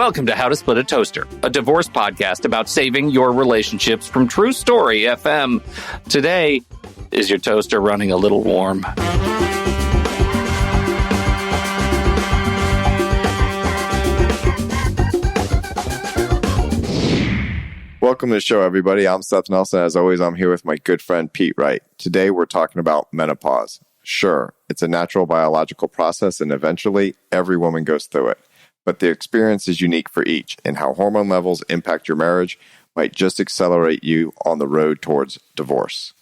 Welcome to How to Split a Toaster, a divorce podcast about saving your relationships from True Story FM. Today, is your toaster running a little warm? Welcome to the show, everybody. I'm Seth Nelson. As always, I'm here with my good friend, Pete Wright. Today, we're talking about menopause. Sure, it's a natural biological process, and eventually, every woman goes through it. But the experience is unique for each, and how hormone levels impact your marriage might just accelerate you on the road towards divorce.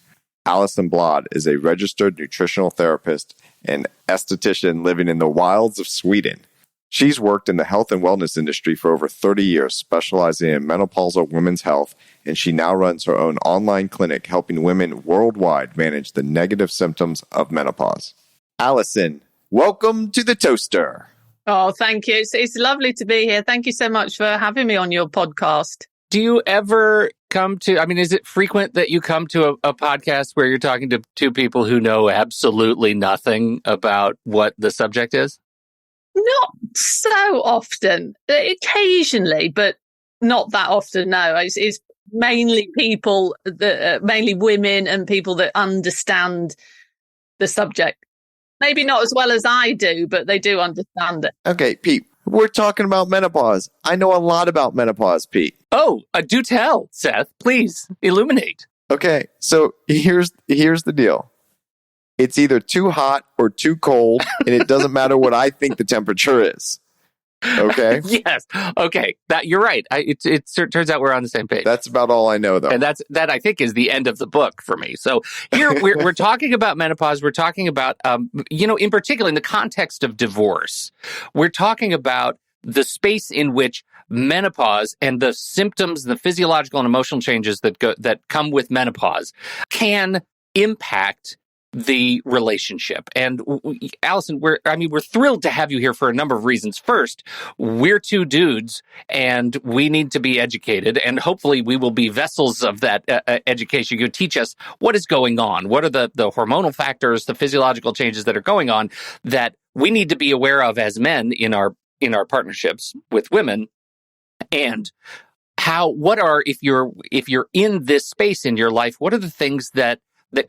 Alison Bladh is a registered nutritional therapist and esthetician living in the wilds of Sweden. She's worked in the health and wellness industry for over 30 years, specializing in menopausal women's health, and she now runs her own online clinic helping women worldwide manage the negative symptoms of menopause. Alison, welcome to the toaster. Oh, thank you. It's lovely to be here. Thank you so much for having me on your podcast. Do you ever come to, is it frequent that you come to a podcast where you're talking to two people who know absolutely nothing about what the subject is? Not so often. Occasionally, but not that often, no. It's mainly people, mainly women and people that understand the subject. Maybe not as well as I do, but they do understand it. Okay, Pete, we're talking about menopause. I know a lot about menopause, Pete. Oh, do tell, Seth. Please, illuminate. Okay, so here's the deal. It's either too hot or too cold, and it doesn't matter what I think the temperature is. Okay? Yes. Okay. You're right. It turns out we're on the same page. That's about all I know, though. And that I think is the end of the book for me. So here we're talking about menopause. We're talking about, in particular in the context of divorce, we're talking about the space in which menopause and the symptoms, the physiological and emotional changes that come with menopause can impact the relationship. And Alison, we're thrilled to have you here for a number of reasons. First, we're two dudes and we need to be educated, and hopefully we will be vessels of that education. You teach us what is going on. What are the hormonal factors, the physiological changes that are going on that we need to be aware of as men in our partnerships with women, and if you're in this space in your life, what are the things that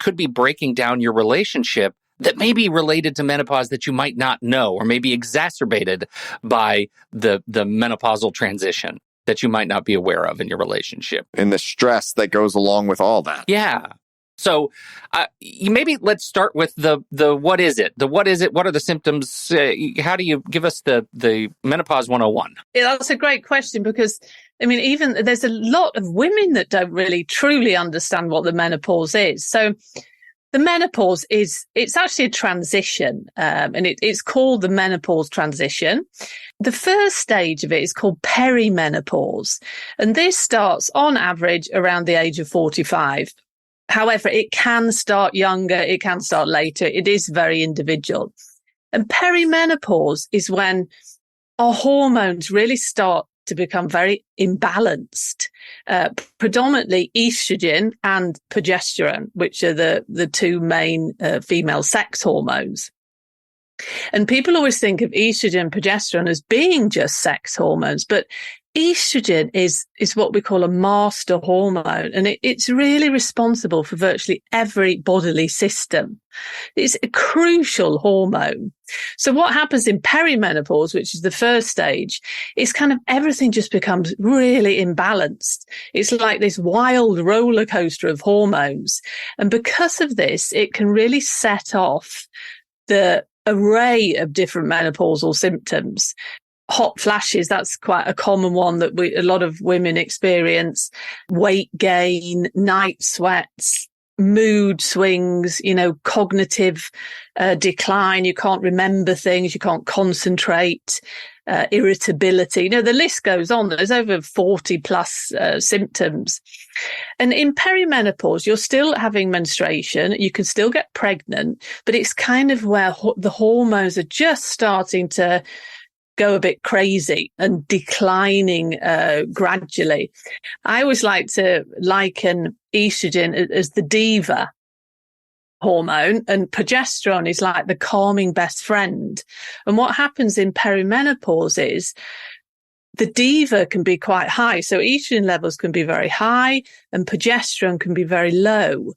could be breaking down your relationship that may be related to menopause that you might not know, or maybe exacerbated by the menopausal transition that you might not be aware of in your relationship. And the stress that goes along with all that. Yeah. So maybe let's start with the what is it? What are the symptoms? How do you give us the menopause 101? Yeah, that's a great question, because even there's a lot of women that don't really truly understand what the menopause is. So the menopause it's actually a transition, and it's called the menopause transition. The first stage of it is called perimenopause, and this starts on average around the age of 45. However, it can start younger, it can start later. It is very individual. And perimenopause is when our hormones really start to become very imbalanced, predominantly estrogen and progesterone, which are the two main female sex hormones. And people always think of estrogen and progesterone as being just sex hormones, but estrogen is what we call a master hormone, and it's really responsible for virtually every bodily system. It's a crucial hormone. So what happens in perimenopause, which is the first stage, is kind of everything just becomes really imbalanced. It's like this wild roller coaster of hormones. And because of this, it can really set off the array of different menopausal symptoms. Hot flashes, that's quite a common one that a lot of women experience. Weight gain, night sweats, mood swings, cognitive decline. You can't remember things. You can't concentrate, irritability. The list goes on. There's over 40 plus symptoms. And in perimenopause, you're still having menstruation. You can still get pregnant, but it's kind of where the hormones are just starting to go a bit crazy and declining gradually. I always like to liken estrogen as the diva hormone, and progesterone is like the calming best friend. And what happens in perimenopause is the DIVA can be quite high. So estrogen levels can be very high and progesterone can be very low.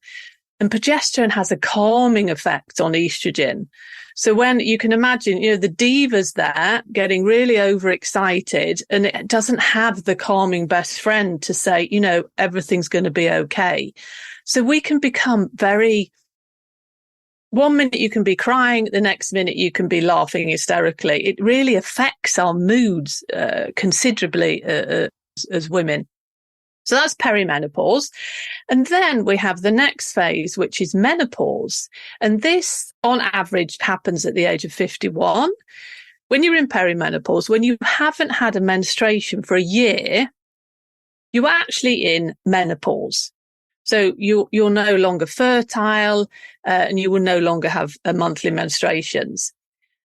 And progesterone has a calming effect on estrogen. So when you can imagine, the diva's there getting really overexcited and it doesn't have the calming best friend to say, everything's going to be okay. So we can become one minute you can be crying, the next minute you can be laughing hysterically. It really affects our moods considerably as women. So that's perimenopause. And then we have the next phase, which is menopause. And this, on average, happens at the age of 51. When you're in perimenopause, when you haven't had a menstruation for a year, you're actually in menopause. So you're no longer fertile and you will no longer have monthly menstruations.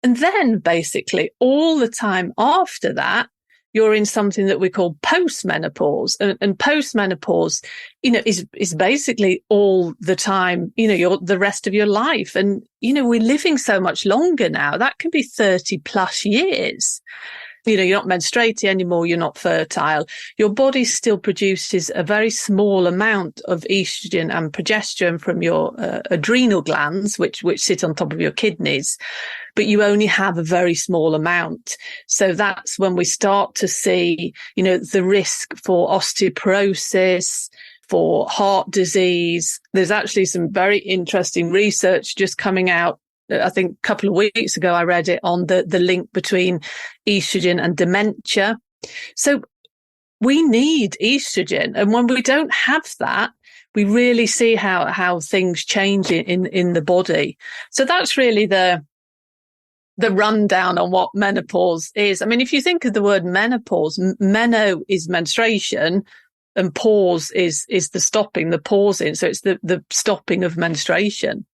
And then basically all the time after that, you're in something that we call postmenopause. And postmenopause, is basically all the time, the rest of your life. And, we're living so much longer now. That can be 30 plus years. You're not menstruating anymore. You're not fertile. Your body still produces a very small amount of estrogen and progesterone from your adrenal glands, which sit on top of your kidneys, but you only have a very small amount. So that's when we start to see, the risk for osteoporosis, for heart disease. There's actually some very interesting research just coming out. I think a couple of weeks ago, I read it on the link between estrogen and dementia. So we need estrogen. And when we don't have that, we really see how things change in the body. So that's really the rundown on what menopause is. I mean, if you think of the word menopause, meno is menstruation and pause is the stopping, the pausing. So it's the stopping of menstruation.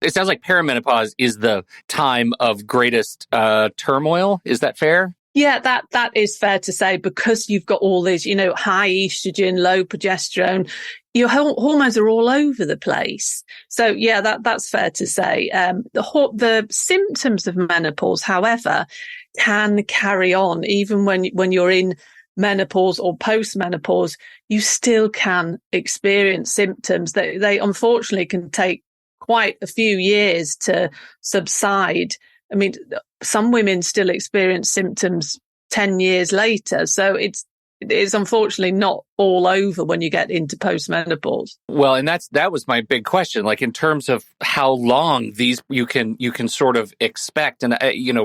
It sounds like perimenopause is the time of greatest turmoil. Is that fair? Yeah, that is fair to say, because you've got all these, high estrogen, low progesterone, your hormones are all over the place. So yeah, that's fair to say. The symptoms of menopause, however, can carry on even when you're in menopause or postmenopause. You still can experience symptoms that they unfortunately can take quite a few years to subside. I mean, some women still experience symptoms 10 years later. So it's unfortunately not all over when you get into postmenopause. Well, and that was my big question, like in terms of how long these you can sort of expect, and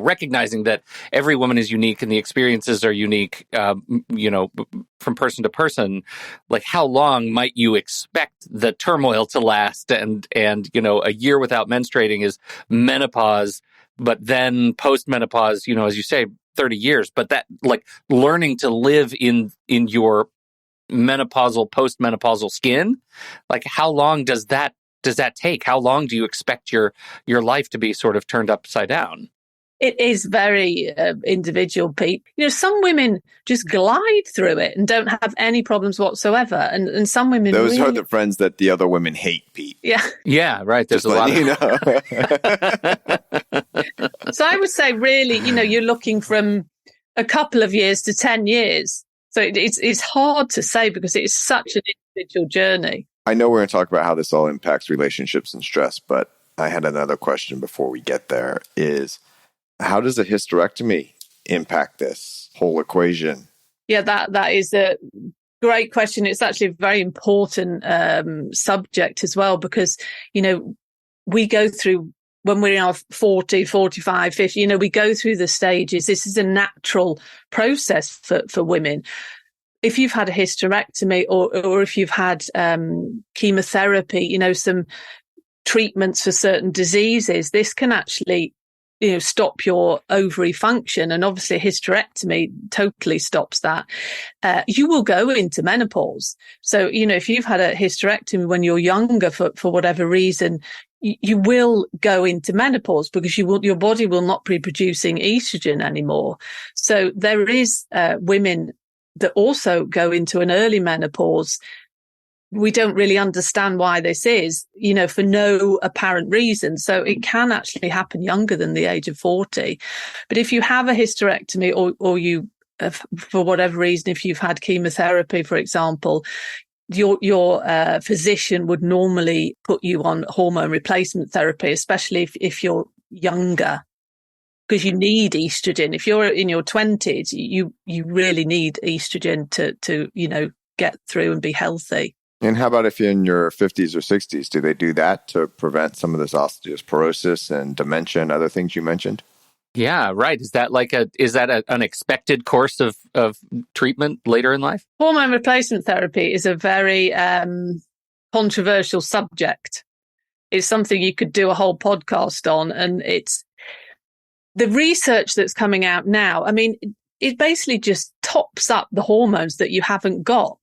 recognizing that every woman is unique and the experiences are unique, from person to person. Like, how long might you expect the turmoil to last? And a year without menstruating is menopause, but then postmenopause, as you say, 30 years, but that, like, learning to live in your menopausal, postmenopausal skin, like, how long does that take? How long do you expect your life to be sort of turned upside down? It is very individual, Pete. Some women just glide through it and don't have any problems whatsoever. And some women... Those are the friends that the other women hate, Pete. Yeah. Yeah, right. There's just a lot of... So I would say really, you're looking from a couple of years to 10 years. So it's hard to say because it's such an individual journey. I know we're going to talk about how this all impacts relationships and stress, but I had another question before we get there is... how does a hysterectomy impact this whole equation? Yeah, that is a great question. It's actually a very important subject as well, because, we go through, when we're in our 40, 45, 50, we go through the stages. This is a natural process for women. If you've had a hysterectomy or if you've had chemotherapy, some treatments for certain diseases, this can actually stop your ovary function. And obviously a hysterectomy totally stops that. You will go into menopause. So, if you've had a hysterectomy when you're younger for whatever reason, you will go into menopause because your body will not be producing estrogen anymore. So there is women that also go into an early menopause. We don't really understand why this is, for no apparent reason. So it can actually happen younger than the age of 40. But if you have a hysterectomy or you for whatever reason, if you've had chemotherapy, for example, your physician would normally put you on hormone replacement therapy, especially if you're younger, because you need estrogen. If you're in your 20s, you really need estrogen to get through and be healthy. And how about if you're in your 50s or 60s? Do they do that to prevent some of this osteoporosis and dementia and other things you mentioned? Yeah, right. Is that an expected course of treatment later in life? Hormone replacement therapy is a very controversial subject. It's something you could do a whole podcast on, and it's the research that's coming out now. I mean, it basically just tops up the hormones that you haven't got.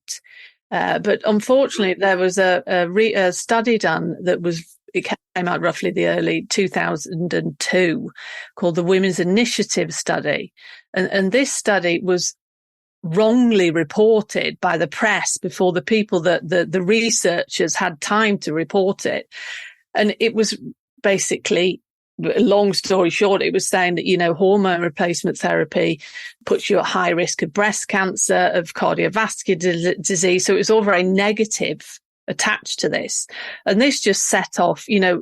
But unfortunately, there was a study done it came out roughly the early 2002 called the Women's Initiative Study. And this study was wrongly reported by the press before the people that the researchers had time to report it. And it was basically, long story short, it was saying that, hormone replacement therapy puts you at high risk of breast cancer, of cardiovascular disease. So it was all very negative attached to this. And this just set off, a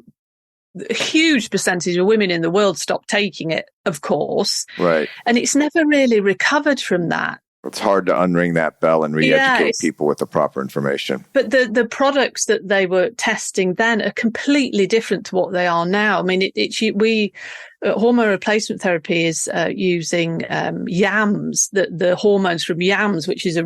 huge percentage of women in the world stopped taking it, of course. Right. And it's never really recovered from that. It's hard to unring that bell and re-educate people with the proper information. But the products that they were testing then are completely different to what they are now. I mean, hormone replacement therapy is using yams, the hormones from yams, which is a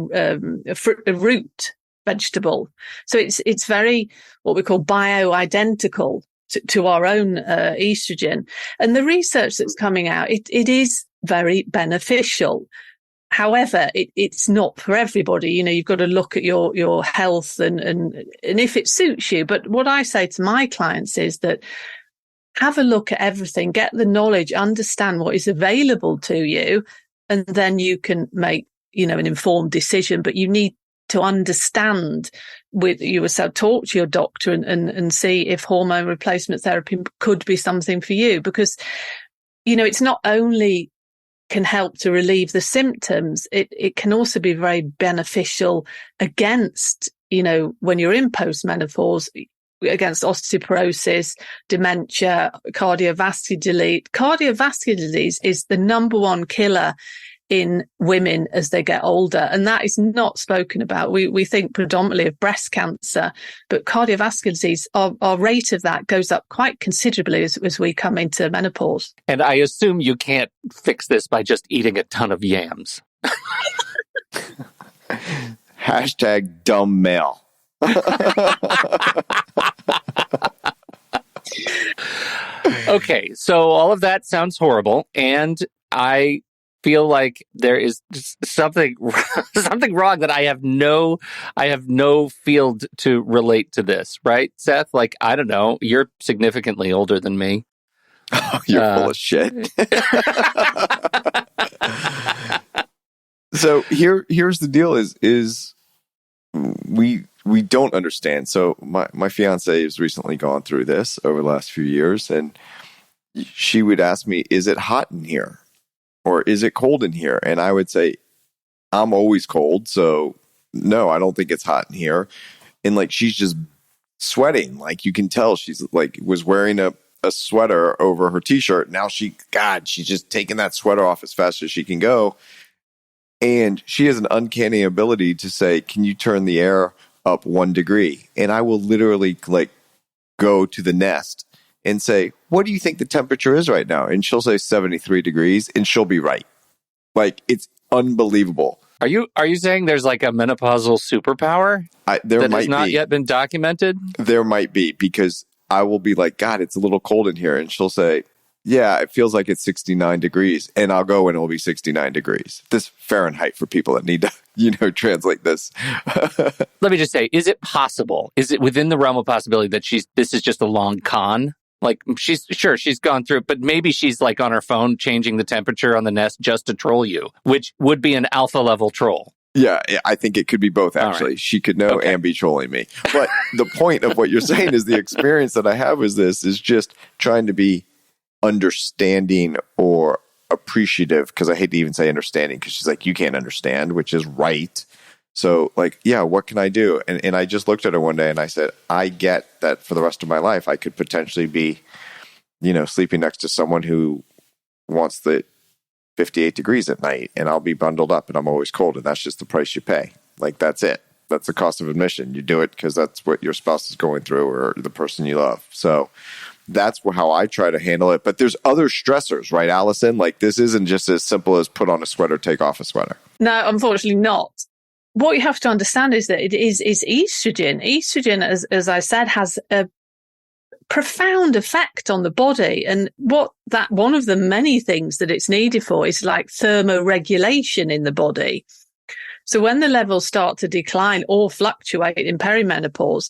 root vegetable. So it's very what we call bioidentical to our own estrogen. And the research that's coming out, it is very beneficial. However, it's not for everybody. You've got to look at your health and if it suits you. But what I say to my clients is that have a look at everything, get the knowledge, understand what is available to you, and then you can make, an informed decision. But you need to understand talk to your doctor and see if hormone replacement therapy could be something for you, because, it's not only can help to relieve the symptoms, it can also be very beneficial against, when you're in postmenopause, against osteoporosis, dementia, cardiovascular disease. Cardiovascular disease is the number one killer in women as they get older, and that is not spoken about. We think predominantly of breast cancer, but cardiovascular disease, our rate of that goes up quite considerably as we come into menopause. And I assume you can't fix this by just eating a ton of yams. Hashtag dumb male. Okay, so all of that sounds horrible, and I feel like there is something wrong, that I have no field to relate to this, right, Seth? Like, I don't know, you're significantly older than me. Oh, you're full of shit. So here's the deal is we don't understand. So my fiance has recently gone through this over the last few years, and she would ask me, is it hot in here? Or is it cold in here? And I would say, I'm always cold. So no, I don't think it's hot in here. And like, she's just sweating. Like, you can tell she's like, was wearing a sweater over her t-shirt. Now she's just taking that sweater off as fast as she can go. And she has an uncanny ability to say, can you turn the air up 1 degree? And I will literally like go to the Nest and say, what do you think the temperature is right now? And she'll say 73 degrees, and she'll be right. Like, it's unbelievable. Are you saying there's like a menopausal superpower that has not yet been documented? There might be, because I will be like, God, it's a little cold in here. And she'll say, yeah, it feels like it's 69 degrees. And I'll go and it'll be 69 degrees. This Fahrenheit for people that need to, translate this. Let me just say, is it possible? Is it within the realm of possibility that this is just a long con? Like, she's gone through it, but maybe she's like on her phone changing the temperature on the Nest just to troll you, which would be an alpha level troll. Yeah, I think it could be both, actually. Right. She could know and be trolling me. But the point of what you're saying is the experience that I have with this is just trying to be understanding or appreciative, because I hate to even say understanding, because she's like, you can't understand, which is right. So like, yeah, what can I do? And I just looked at her one day and I said, I get that for the rest of my life, I could potentially be, sleeping next to someone who wants the 58 degrees at night, and I'll be bundled up and I'm always cold. And that's just the price you pay. Like, that's it. That's the cost of admission. You do it because that's what your spouse is going through, or the person you love. So that's how I try to handle it. But there's other stressors, right, Alison? Like, this isn't just as simple as put on a sweater, take off a sweater. No, unfortunately not. What you have to understand is that it is estrogen. Estrogen, as I said, has a profound effect on the body. And one of the many things that it's needed for is like thermoregulation in the body. So when the levels start to decline or fluctuate in perimenopause,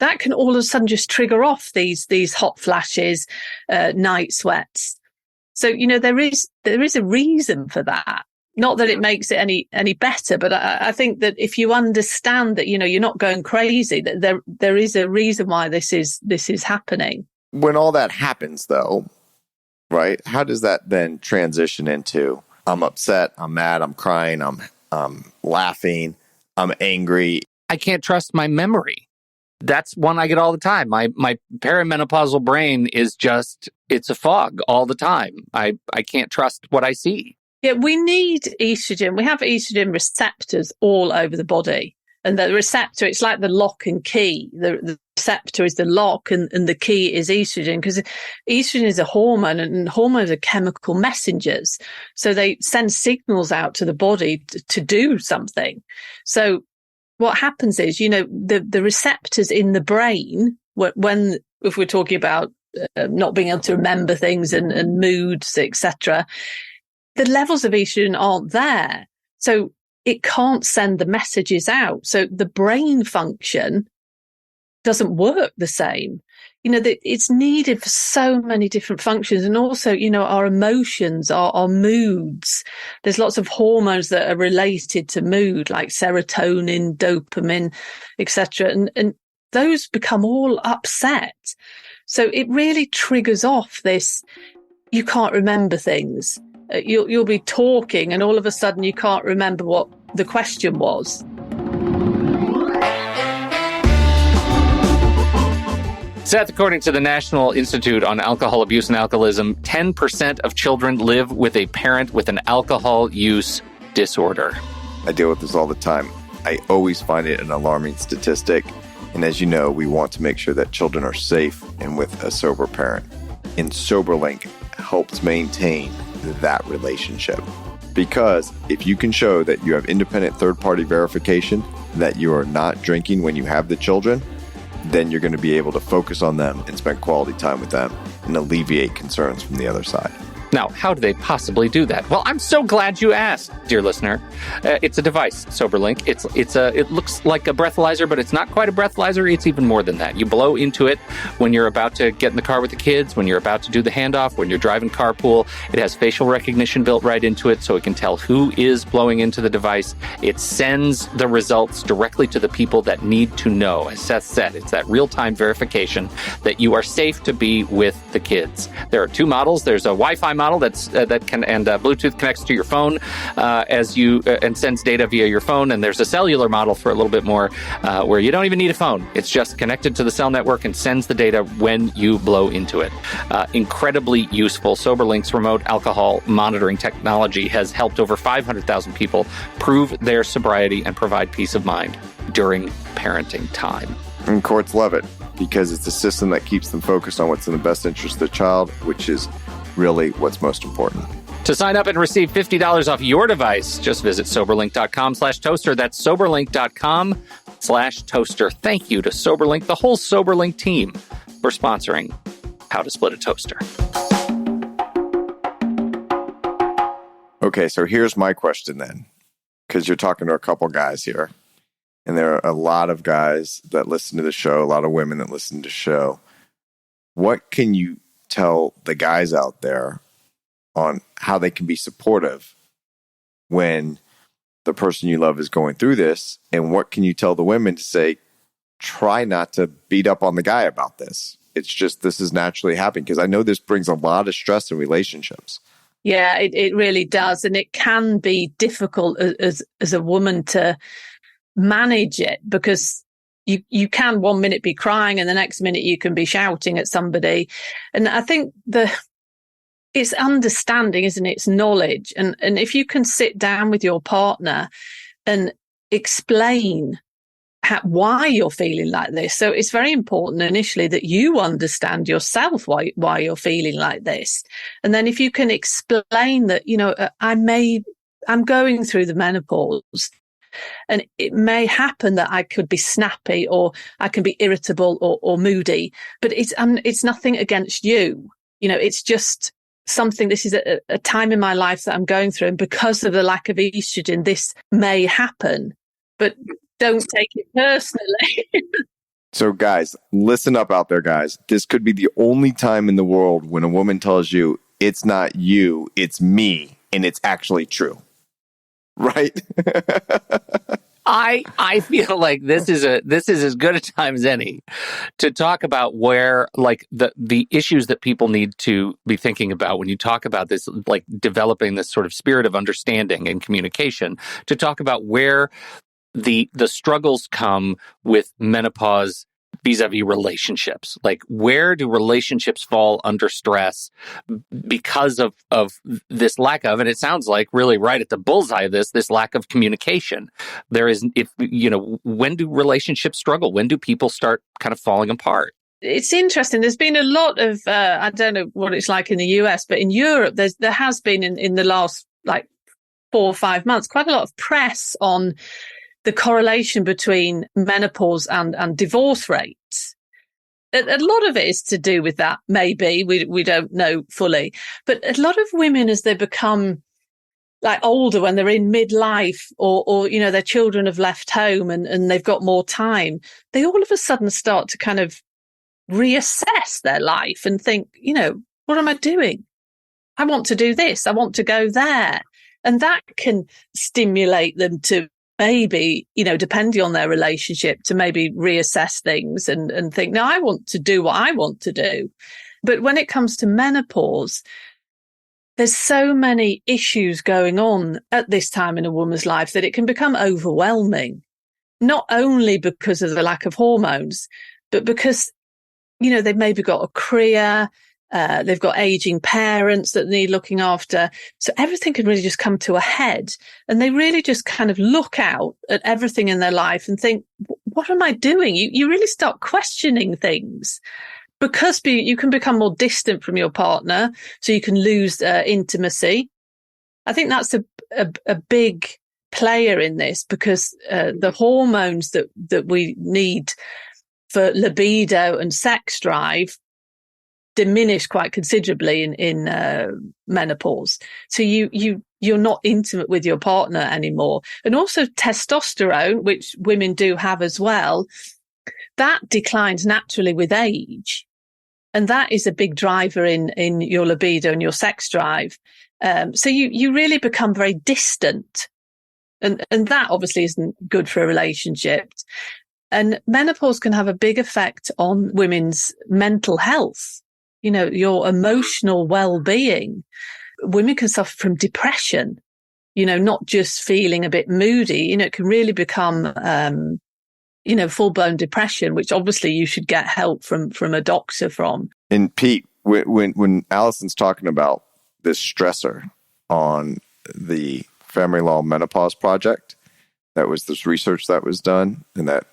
that can all of a sudden just trigger off these hot flashes, night sweats. So, there is a reason for that. Not that it makes it any better, but I think that if you understand that, you're not going crazy, that there is a reason why this is happening. When all that happens, though, right, how does that then transition into, I'm upset, I'm mad, I'm crying, I'm laughing, I'm angry? I can't trust my memory. That's one I get all the time. My perimenopausal brain is it's a fog all the time. I can't trust what I see. Yeah, we need estrogen. We have estrogen receptors all over the body. And the receptor, it's like the lock and key. The receptor is the lock and the key is estrogen, because estrogen is a hormone, and hormones are chemical messengers. So they send signals out to the body to do something. So what happens is, the receptors in the brain, if we're talking about not being able to remember things and moods, etc., the levels of estrogen aren't there. So it can't send the messages out. So the brain function doesn't work the same. It's needed for so many different functions. And also, our emotions, our moods. There's lots of hormones that are related to mood, like serotonin, dopamine, etc. And those become all upset. So it really triggers off this, you can't remember things. You'll be talking and all of a sudden you can't remember what the question was. Seth, according to the National Institute on Alcohol Abuse and Alcoholism, 10% of children live with a parent with an alcohol use disorder. I deal with this all the time. I always find it an alarming statistic. And as you know, we want to make sure that children are safe and with a sober parent. And Soberlink helps maintain that relationship. Because if you can show that you have independent third-party verification that you are not drinking when you have the children, then you're going to be able to focus on them and spend quality time with them and alleviate concerns from the other side. Now, how do they possibly do that? Well, I'm so glad you asked, dear listener. It's a device, Soberlink. It looks like a breathalyzer, but it's not quite a breathalyzer. It's even more than that. You blow into it when you're about to get in the car with the kids, when you're about to do the handoff, when you're driving carpool. It has facial recognition built right into it, so it can tell who is blowing into the device. It sends the results directly to the people that need to know. As Seth said, it's that real-time verification that you are safe to be with the kids. There are two models. There's a Wi-Fi model that can Bluetooth connects to your phone and sends data via your phone, and there's a cellular model for a little bit more where you don't even need a phone. It's just connected to the cell network and sends the data when you blow into it. Incredibly useful. Soberlink's remote alcohol monitoring technology has helped over 500,000 people prove their sobriety and provide peace of mind during parenting time. And courts love it because it's a system that keeps them focused on what's in the best interest of the child, which is really what's most important. To sign up and receive $50 off your device, just visit Soberlink.com/toaster. That's Soberlink.com/toaster. Thank you to Soberlink, the whole Soberlink team, for sponsoring How to Split a Toaster. Okay, so here's my question then, because you're talking to a couple guys here, and there are a lot of guys that listen to the show, a lot of women that listen to the show. What can you tell the guys out there on how they can be supportive when the person you love is going through this? And what can you tell the women to say, try not to beat up on the guy about this? It's just, this is naturally happening, because I know this brings a lot of stress in relationships. Yeah, it really does. And it can be difficult as a woman to manage it, because you can one minute be crying and the next minute you can be shouting at somebody. And I think it's understanding, isn't it? It's knowledge. And if you can sit down with your partner and explain why you're feeling like this. So it's very important initially that you understand yourself why you're feeling like this. And then if you can explain that, I'm going through the menopause, and it may happen that I could be snappy, or I can be irritable or moody, but it's nothing against you. It's just something, this is a time in my life that I'm going through. And because of the lack of estrogen, this may happen, but don't take it personally. So guys, listen up out there, guys. This could be the only time in the world when a woman tells you, it's not you, it's me, and it's actually true. Right? I feel like this is as good a time as any to talk about where, like, the issues that people need to be thinking about when you talk about this, like developing this sort of spirit of understanding and communication, to talk about where the struggles come with menopause vis-a-vis relationships. Like, where do relationships fall under stress because of this lack of, and it sounds like really right at the bullseye of this lack of communication. There is, when do relationships struggle? When do people start kind of falling apart? It's interesting. There's been a lot of, I don't know what it's like in the US, but in Europe, there has been in the last, like, 4 or 5 months, quite a lot of press on the correlation between menopause and divorce rates. A lot of it is to do with that, maybe. We don't know fully. But a lot of women, as they become like older, when they're in midlife, or their children have left home and they've got more time, they all of a sudden start to kind of reassess their life and think, what am I doing? I want to do this. I want to go there. And that can stimulate them to maybe, depending on their relationship, to maybe reassess things and think, no, I want to do what I want to do. But when it comes to menopause, there's so many issues going on at this time in a woman's life that it can become overwhelming, not only because of the lack of hormones, but because, they've maybe got a career, they've got aging parents that need looking after. So everything can really just come to a head. And they really just kind of look out at everything in their life and think, what am I doing? You really start questioning things, because you can become more distant from your partner. So you can lose intimacy. I think that's a big player in this, because the hormones that we need for libido and sex drive diminish quite considerably in menopause. So you're not intimate with your partner anymore. And also testosterone, which women do have as well, that declines naturally with age. And that is a big driver in your libido and your sex drive. So you really become very distant. And that obviously isn't good for a relationship. And menopause can have a big effect on women's mental health. Your emotional well-being. Women can suffer from depression, not just feeling a bit moody. It can really become, full-blown depression, which obviously you should get help from a doctor from. And Pete, when Alison's talking about this stressor on the Family Law Menopause Project, that was this research that was done, and that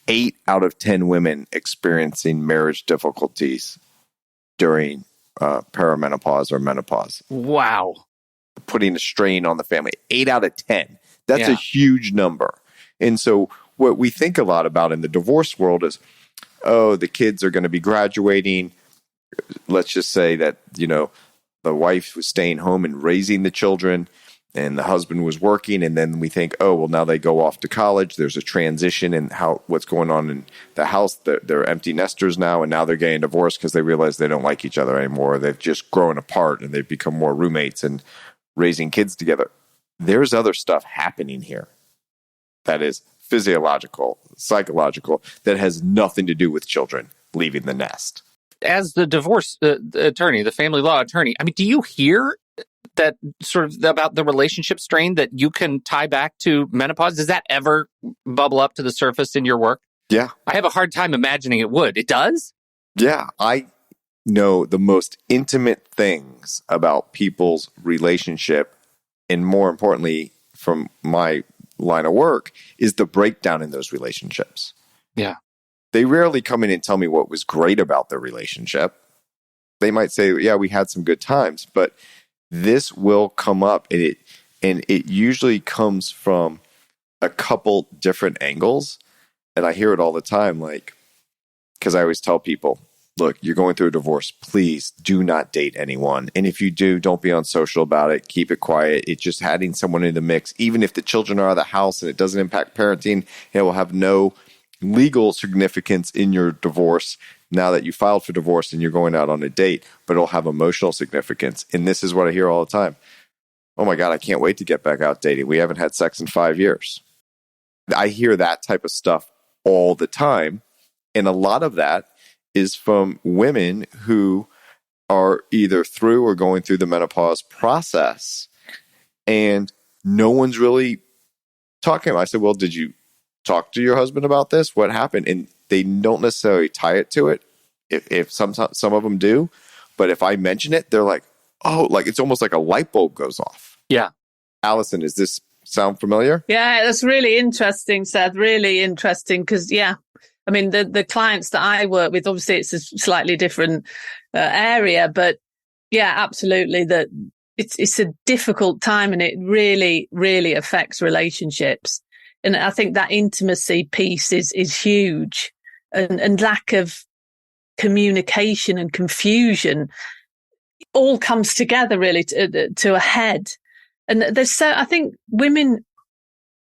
8 out of 10 women experiencing marriage difficulties during perimenopause or menopause. Wow. Putting a strain on the family. 8 out of 10. That's a huge number. And so what we think a lot about in the divorce world is, the kids are going to be graduating. Let's just say that, the wife was staying home and raising the children, and the husband was working, and then we think, now they go off to college. There's a transition in what's going on in the house. They're empty nesters now, and now they're getting divorced because they realize they don't like each other anymore. They've just grown apart, and they've become more roommates and raising kids together. There's other stuff happening here that is physiological, psychological, that has nothing to do with children leaving the nest. As the divorce attorney, the family law attorney, I mean, do you hear that sort of about the relationship strain that you can tie back to menopause? Does that ever bubble up to the surface in your work? Yeah. I have a hard time imagining it would. It does? Yeah. I know the most intimate things about people's relationship, and more importantly, from my line of work, is the breakdown in those relationships. Yeah. They rarely come in and tell me what was great about their relationship. They might say, yeah, we had some good times, but this will come up, and it usually comes from a couple different angles. And I hear it all the time, like, because I always tell people, look, you're going through a divorce. Please do not date anyone. And if you do, don't be unsocial about it. Keep it quiet. It's just adding someone in the mix. Even if the children are out of the house and it doesn't impact parenting, it will have no legal significance in your divorce now that you filed for divorce and you're going out on a date, but it'll have emotional significance. And this is what I hear all the time. Oh my God, I can't wait to get back out dating. We haven't had sex in 5 years. I hear that type of stuff all the time. And a lot of that is from women who are either through or going through the menopause process, and no one's really talking about it. I said, well, did you talk to your husband about this? What happened? And they don't necessarily tie it to it. If some of them do, but if I mention it, they're like, oh, like it's almost like a light bulb goes off. Yeah. Allison, does this sound familiar? Yeah, that's really interesting, Seth. Really interesting because, yeah, I mean, the clients that I work with, obviously it's a slightly different area, but yeah, absolutely. That it's a difficult time, and it really, really affects relationships. And I think that intimacy piece is huge, and lack of communication and confusion all comes together really to a head. And I think women,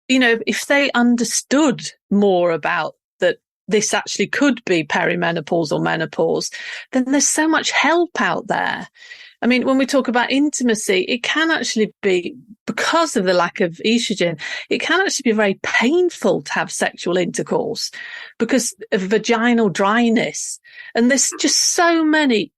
you know, if they understood more about that, this actually could be perimenopause or menopause, then there's so much help out there. I mean, when we talk about intimacy, it can actually be, because of the lack of estrogen, it can actually be very painful to have sexual intercourse because of vaginal dryness. And there's just so many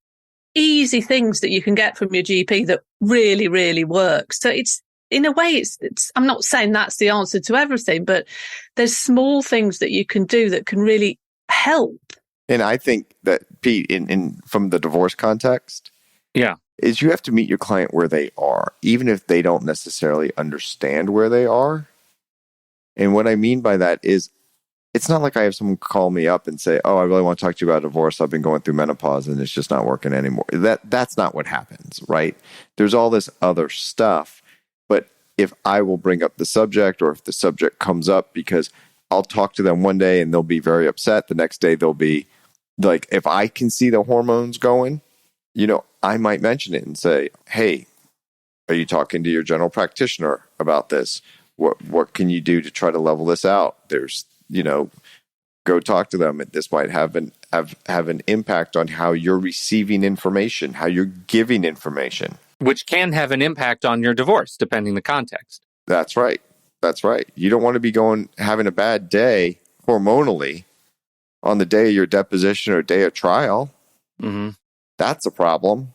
easy things that you can get from your GP that really, really work. So it's, in a way, it's I'm not saying that's the answer to everything, but there's small things that you can do that can really help. And I think that, Pete, in from the divorce context, yeah, is you have to meet your client where they are, even if they don't necessarily understand where they are. And what I mean by that is, it's not like I have someone call me up and say, oh, I really want to talk to you about divorce. I've been going through menopause and it's just not working anymore. That's not what happens, right? There's all this other stuff. But if I will bring up the subject, or if the subject comes up, because I'll talk to them one day and they'll be very upset. The next day they'll be like, if I can see the hormones going, you know, I might mention it and say, hey, are you talking to your general practitioner about this? What can you do to try to level this out? There's, you know, go talk to them. This might have an impact on how you're receiving information, how you're giving information. Which can have an impact on your divorce, depending the context. That's right. That's right. You don't want to be having a bad day hormonally on the day of your deposition or day of trial. Mm-hmm. That's a problem.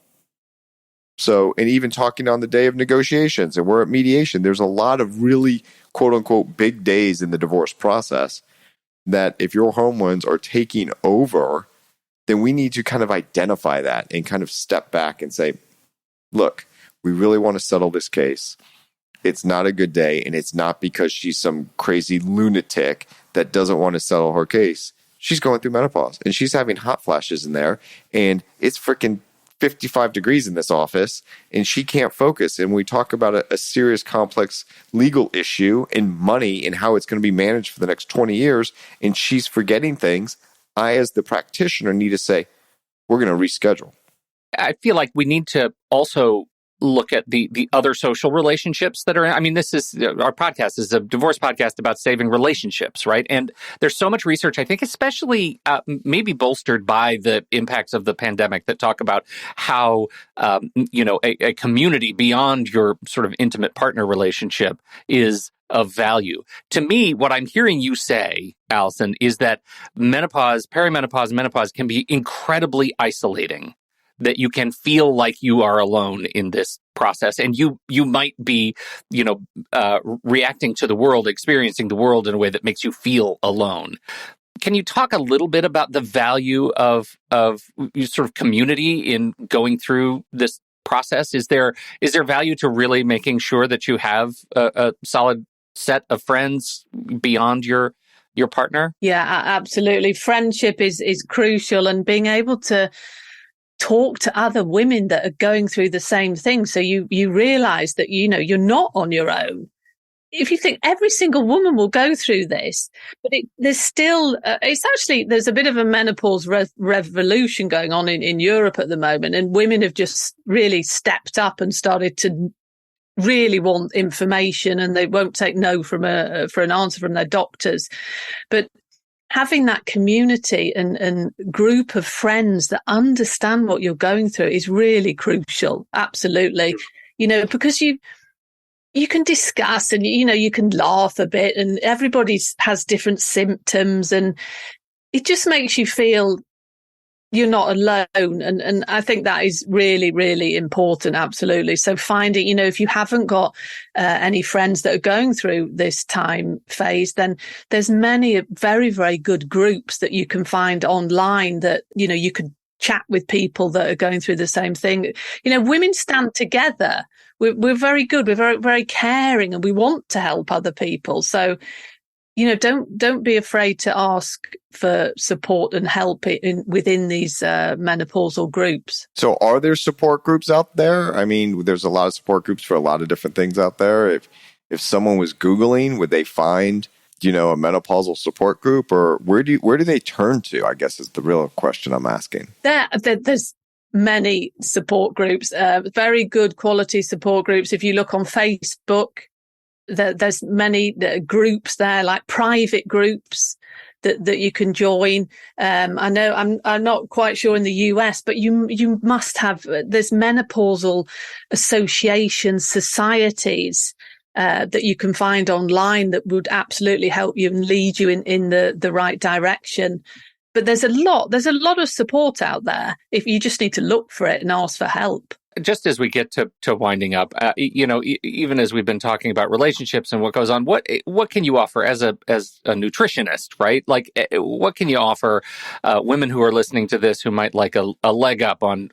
So, and even talking on the day of negotiations, and we're at mediation, there's a lot of really quote unquote big days in the divorce process that if your hormones are taking over, then we need to kind of identify that and kind of step back and say, look, we really want to settle this case. It's not a good day, and it's not because she's some crazy lunatic that doesn't want to settle her case. She's going through menopause, and she's having hot flashes in there, and it's freaking 55 degrees in this office, and she can't focus. And we talk about a serious, complex legal issue and money and how it's going to be managed for the next 20 years, and she's forgetting things. I, as the practitioner, need to say, we're going to reschedule. I feel like we need to also look at the other social relationships that are, I mean, this is, our podcast is a divorce podcast about saving relationships, right? And there's so much research, I think, especially maybe bolstered by the impacts of the pandemic, that talk about how, a community beyond your sort of intimate partner relationship is of value. To me, what I'm hearing you say, Alison, is that menopause, perimenopause, and menopause can be incredibly isolating. That you can feel like you are alone in this process, and you might be, reacting to the world, experiencing the world in a way that makes you feel alone. Can you talk a little bit about the value of sort of community in going through this process? Is there value to really making sure that you have a solid set of friends beyond your partner? Yeah, absolutely. Friendship is crucial, and being able to talk to other women that are going through the same thing. So you realize that, you're not on your own. If you think every single woman will go through this, but there's still, there's a bit of a menopause revolution going on in Europe at the moment. And women have just really stepped up and started to really want information, and they won't take no for an answer from their doctors. But having that community and group of friends that understand what you're going through is really crucial. Absolutely. Because you can discuss and, you can laugh a bit, and everybody has different symptoms, and it just makes you feel you're not alone. And I think that is really, really important. Absolutely. So finding, if you haven't got any friends that are going through this time phase, then there's many very, very good groups that you can find online that, you could chat with people that are going through the same thing. Women stand together. We're very good. We're very, very caring, and we want to help other people. So, don't be afraid to ask for support and help within these menopausal groups. So are there support groups out there? I mean, there's a lot of support groups for a lot of different things out there. If someone was Googling, would they find, a menopausal support group, or where do they turn to, I guess is the real question I'm asking. There's many support groups, very good quality support groups. If you look on Facebook, there's many groups there, like private groups that you can join. I know I'm not quite sure in the US, but you must have, there's menopausal associations, societies that you can find online that would absolutely help you and lead you in the right direction. But there's a lot of support out there if you just need to look for it and ask for help. Just as we get to winding up, even as we've been talking about relationships and what goes on, what can you offer as a nutritionist, right? Like, what can you offer women who are listening to this who might like a leg up on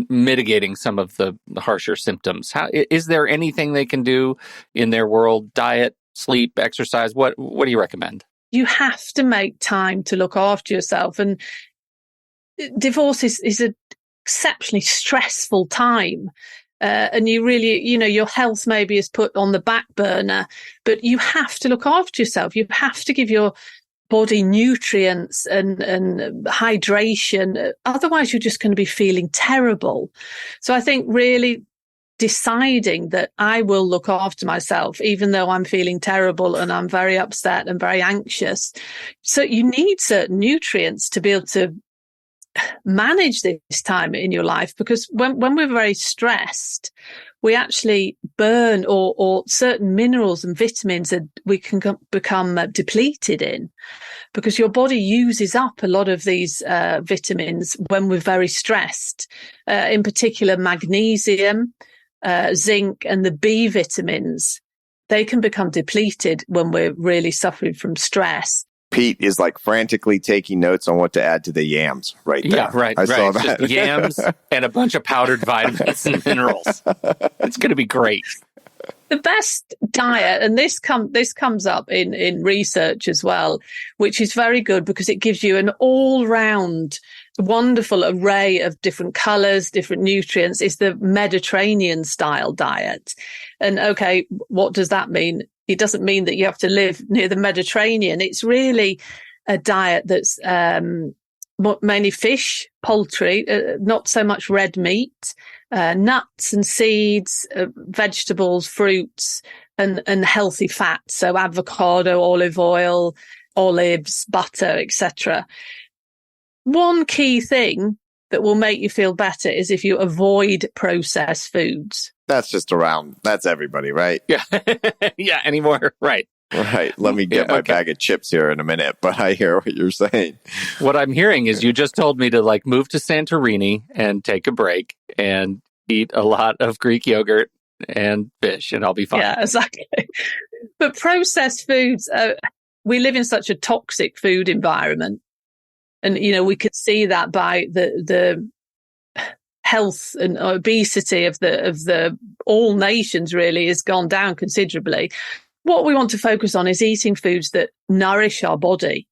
mitigating some of the harsher symptoms? Is there anything they can do in their world? Diet, sleep, exercise? What do you recommend? You have to make time to look after yourself, and divorce is an exceptionally stressful time. And you really, your health maybe is put on the back burner, but you have to look after yourself. You have to give your body nutrients and hydration. Otherwise, you're just going to be feeling terrible. So I think really deciding that I will look after myself, even though I'm feeling terrible and I'm very upset and very anxious. So you need certain nutrients to be able to manage this time in your life, because when we're very stressed, we actually burn or certain minerals and vitamins that we can become depleted in, because your body uses up a lot of these vitamins when we're very stressed, in particular magnesium, zinc, and the B vitamins. They can become depleted when we're really suffering from stress. Pete is like frantically taking notes on what to add to the yams right there. Yeah, right. I saw that. Just yams and a bunch of powdered vitamins and minerals. It's going to be great. The best diet, and this comes up in research as well, which is very good because it gives you an all-round wonderful array of different colors, different nutrients, is the Mediterranean style diet. And okay, what does that mean? It doesn't mean that you have to live near the Mediterranean. It's really a diet that's mainly fish, poultry, not so much red meat, nuts and seeds, vegetables, fruits, and healthy fats. So avocado, olive oil, olives, butter, etc. One key thing that will make you feel better is if you avoid processed foods. That's everybody, right? Yeah. Yeah, anymore. Right. Right. Let me get my bag of chips here in a minute, but I hear what you're saying. What I'm hearing is you just told me to move to Santorini and take a break, and eat a lot of Greek yogurt and fish, and I'll be fine. Yeah, exactly. But processed foods, we live in such a toxic food environment. And, we could see that by the health and obesity of the all nations really has gone down considerably. What we want to focus on is eating foods that nourish our body.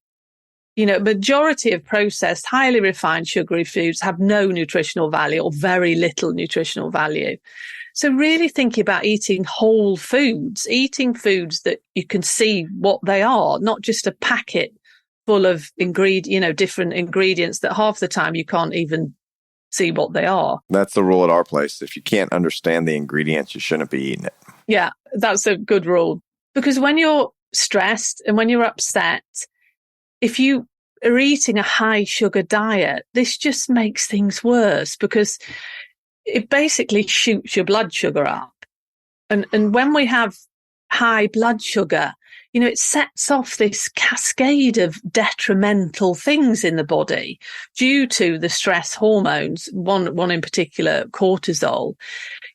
Majority of processed, highly refined, sugary foods have no nutritional value or very little nutritional value. So really thinking about eating whole foods, eating foods that you can see what they are, not just a packet full of different ingredients that half the time you can't even see what they are. That's the rule at our place. If you can't understand the ingredients, you shouldn't be eating it. Yeah, that's a good rule. Because when you're stressed and when you're upset, if you are eating a high sugar diet, this just makes things worse because it basically shoots your blood sugar up. And when we have high blood sugar, it sets off this cascade of detrimental things in the body due to the stress hormones, one in particular, cortisol.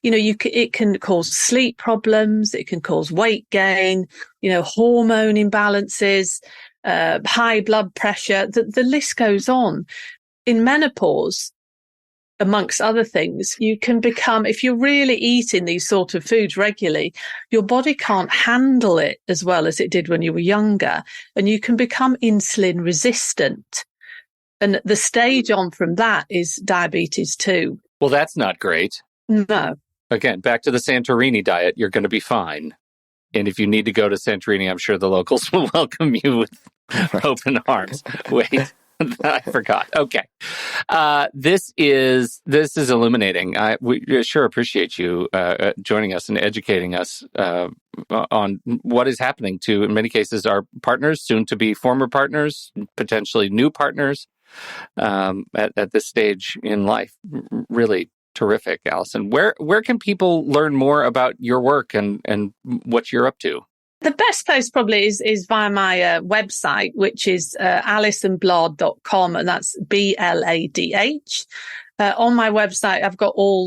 It can cause sleep problems, it can cause weight gain, hormone imbalances, high blood pressure, the list goes on. In menopause, amongst other things, you can become, if you're really eating these sort of foods regularly, your body can't handle it as well as it did when you were younger, and you can become insulin resistant. And the stage on from that is diabetes 2. Well, that's not great. No. Again, back to the Santorini diet, you're going to be fine. And if you need to go to Santorini, I'm sure the locals will welcome you with open arms. Wait. I forgot. Okay. This is illuminating. We sure appreciate you joining us and educating us on what is happening to, in many cases, our partners, soon to be former partners, potentially new partners at this stage in life. Really terrific, Alison. Where can people learn more about your work and what you're up to? The best place probably is via my website, which is AlisonBladh.com, and that's BLADH. On my website,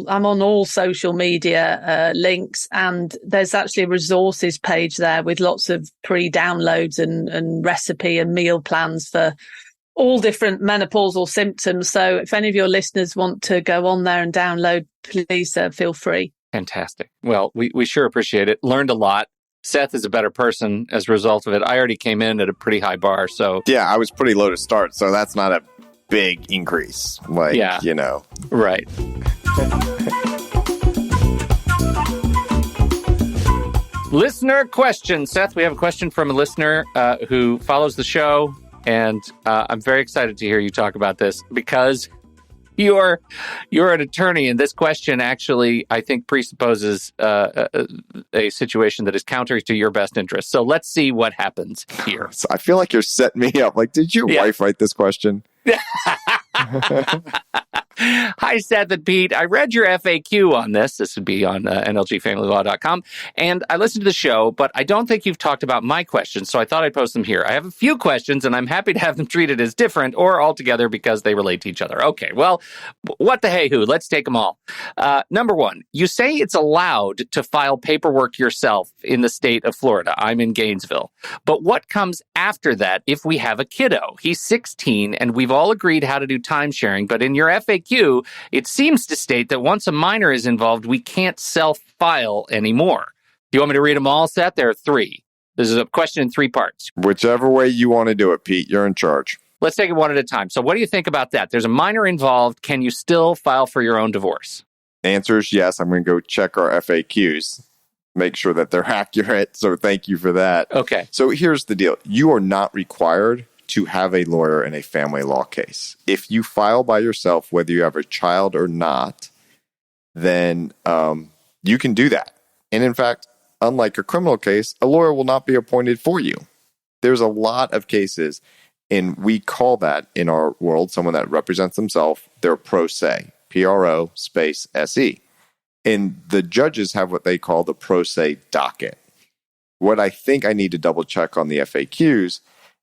I'm on all social media links, and there's actually a resources page there with lots of pre-downloads and recipe and meal plans for all different menopausal symptoms. So if any of your listeners want to go on there and download, please feel free. Fantastic. Well, we sure appreciate it. Learned a lot. Seth is a better person as a result of it. I already came in at a pretty high bar, so... Yeah, I was pretty low to start, so that's not a big increase. Right. Listener question. Seth, we have a question from a listener who follows the show, and I'm very excited to hear you talk about this because... You're an attorney, and this question actually, I think, presupposes a situation that is counter to your best interest. So let's see what happens here. So I feel like you're setting me up. Like, did your wife write this question? Hi, Seth and Pete. I read your FAQ on this. This would be on NLGFamilyLaw.com. And I listened to the show, but I don't think you've talked about my questions, so I thought I'd post them here. I have a few questions, and I'm happy to have them treated as different or altogether because they relate to each other. Okay, well, what the hey-hoo? Let's take them all. Number one, you say it's allowed to file paperwork yourself in the state of Florida. I'm in Gainesville. But what comes after that if we have a kiddo? He's 16, and we've all agreed how to do time sharing, but in your FAQ, it seems to state that once a minor is involved, we can't self-file anymore. Do you want me to read them all, Seth? There are 3. This is a question in 3 parts. Whichever way you want to do it, Pete, you're in charge. Let's take it one at a time. So what do you think about that? There's a minor involved. Can you still file for your own divorce? Answer is yes. I'm going to go check our FAQs, make sure that they're accurate. So thank you for that. Okay. So here's the deal. You are not required to have a lawyer in a family law case. If you file by yourself, whether you have a child or not, then you can do that. And in fact, unlike a criminal case, a lawyer will not be appointed for you. There's a lot of cases, and we call that in our world, someone that represents themselves, they're pro se, PRO space SE. And the judges have what they call the pro se docket. What I think I need to double check on the FAQs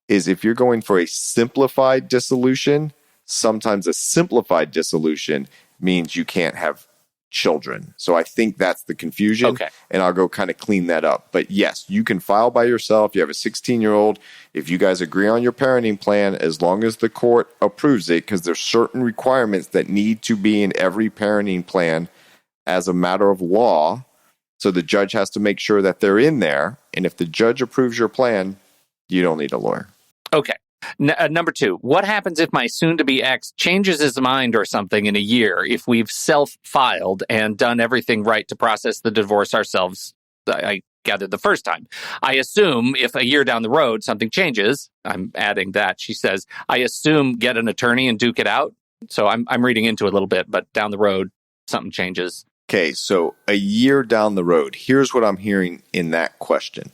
is if you're going for a simplified dissolution, sometimes a simplified dissolution means you can't have children. So I think that's the confusion. Okay. And I'll go kind of clean that up. But yes, you can file by yourself. You have a 16-year-old. If you guys agree on your parenting plan, as long as the court approves it, because there's certain requirements that need to be in every parenting plan as a matter of law. So the judge has to make sure that they're in there. And if the judge approves your plan, you don't need a lawyer. Okay. Number 2, what happens if my soon-to-be ex changes his mind or something in a year if we've self-filed and done everything right to process the divorce ourselves, I gathered the first time? I assume if a year down the road something changes, I'm adding that, she says, I assume get an attorney and duke it out. So I'm reading into it a little bit, but down the road, something changes. Okay, so a year down the road, here's what I'm hearing in that question.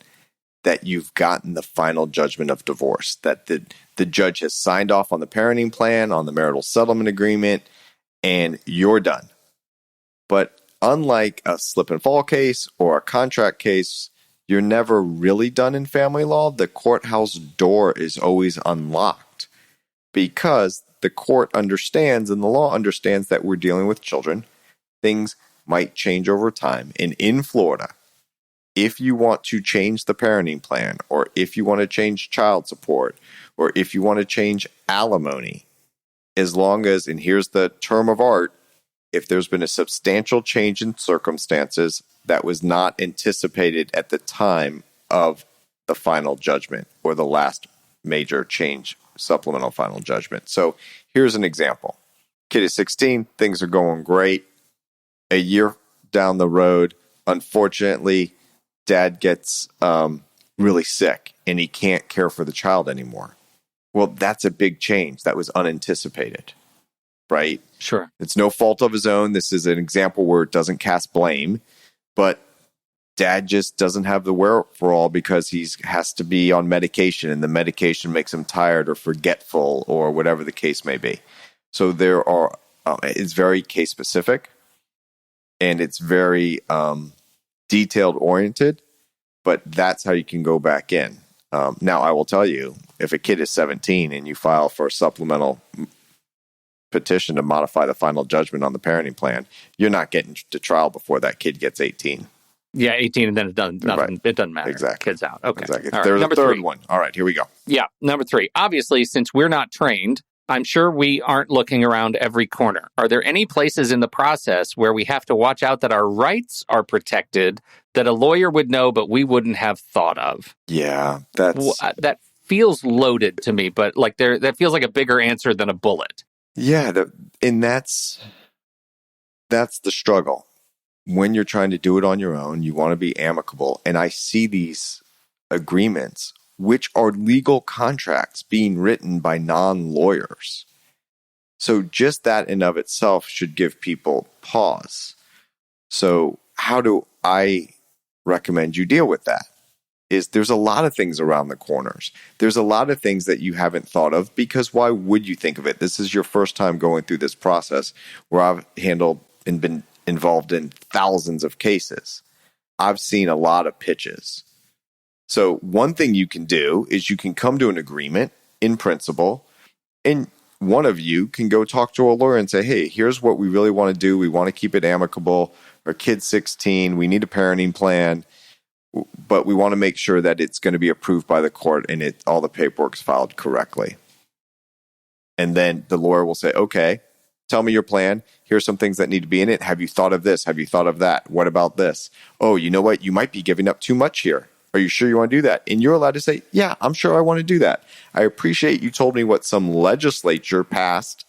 That you've gotten the final judgment of divorce, that the judge has signed off on the parenting plan, on the marital settlement agreement, and you're done. But unlike a slip and fall case or a contract case, you're never really done in family law. The courthouse door is always unlocked because the court understands and the law understands that we're dealing with children. Things might change over time. And in Florida, if you want to change the parenting plan, or if you want to change child support, or if you want to change alimony, as long as, and here's the term of art, if there's been a substantial change in circumstances that was not anticipated at the time of the final judgment or the last major change, supplemental final judgment. So here's an example. Kid is 16, things are going great. A year down the road, unfortunately, dad gets really sick and he can't care for the child anymore. Well, that's a big change. That was unanticipated, right? Sure. It's no fault of his own. This is an example where it doesn't cast blame, but dad just doesn't have the wherewithal because he has to be on medication and the medication makes him tired or forgetful or whatever the case may be. So there are, it's very case specific and it's very detailed oriented, but that's how you can go back in. Now, I will tell you, if a kid is 17 and you file for a supplemental petition to modify the final judgment on the parenting plan, you're not getting to trial before that kid gets 18. Yeah, 18, and then it doesn't, Right. It doesn't matter. Exactly. Kid's out. Okay. Exactly. All right. There's Number a third 3. one. All right, here we go. Yeah, number 3. Obviously, since we're not trained, I'm sure we aren't looking around every corner. Are there any places in the process where we have to watch out that our rights are protected that a lawyer would know but we wouldn't have thought of? Yeah, That feels loaded to me, but like that feels like a bigger answer than a bullet. Yeah, and that's the struggle. When you're trying to do it on your own, you want to be amicable. And I see these agreements, which are legal contracts being written by non-lawyers. So just that in of itself should give people pause. So how do I recommend you deal with that? There's a lot of things around the corners. There's a lot of things that you haven't thought of because why would you think of it? This is your first time going through this process where I've handled and been involved in thousands of cases. I've seen a lot of pitches. So one thing you can do is you can come to an agreement in principle, and one of you can go talk to a lawyer and say, hey, here's what we really want to do. We want to keep it amicable. Our kid's 16. We need a parenting plan, but we want to make sure that it's going to be approved by the court and all the paperwork's filed correctly. And then the lawyer will say, okay, tell me your plan. Here's some things that need to be in it. Have you thought of this? Have you thought of that? What about this? Oh, you know what? You might be giving up too much here. Are you sure you want to do that? And you're allowed to say, yeah, I'm sure I want to do that. I appreciate you told me what some legislature passed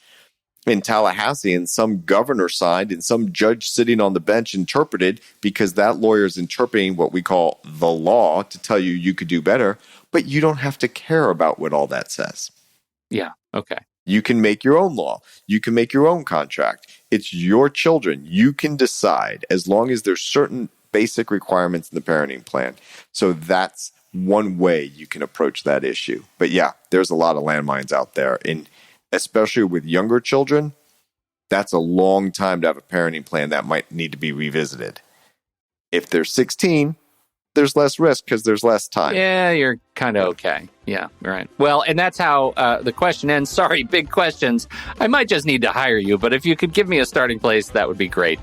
in Tallahassee and some governor signed and some judge sitting on the bench interpreted because that lawyer is interpreting what we call the law to tell you could do better, but you don't have to care about what all that says. Yeah. Okay. You can make your own law. You can make your own contract. It's your children. You can decide as long as there's certain basic requirements in the parenting plan. So that's one way you can approach that issue. But yeah, there's a lot of landmines out there. And especially with younger children, that's a long time to have a parenting plan that might need to be revisited. If they're 16, there's less risk because there's less time. Yeah, you're kind of okay. Yeah, right. Well, and that's how the question ends. Sorry, big questions. I might just need to hire you, but if you could give me a starting place, that would be great.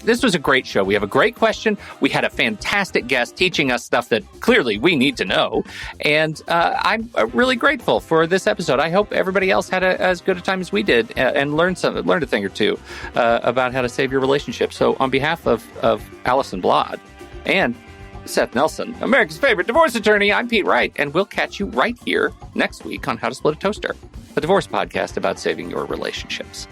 this was a great show. We have a great question. We had a fantastic guest teaching us stuff that clearly we need to know. And I'm really grateful for this episode. I hope everybody else had as good a time as we did and learned a thing or two about how to save your relationship. So on behalf of Alison Bladh and Seth Nelson, America's favorite divorce attorney, I'm Pete Wright, and we'll catch you right here next week on How to Split a Toaster, a divorce podcast about saving your relationships.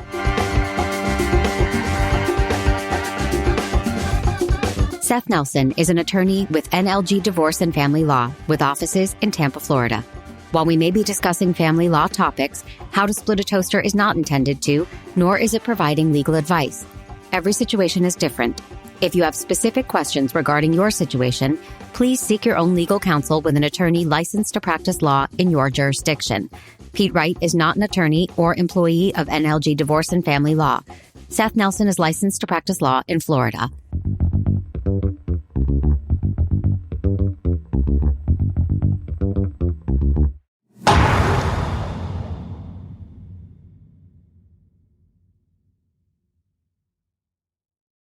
Seth Nelson is an attorney with NLG Divorce and Family Law with offices in Tampa, Florida. While we may be discussing family law topics, How to Split a Toaster is not intended to, nor is it providing legal advice. Every situation is different. If you have specific questions regarding your situation, please seek your own legal counsel with an attorney licensed to practice law in your jurisdiction. Pete Wright is not an attorney or employee of NLG Divorce and Family Law. Seth Nelson is licensed to practice law in Florida.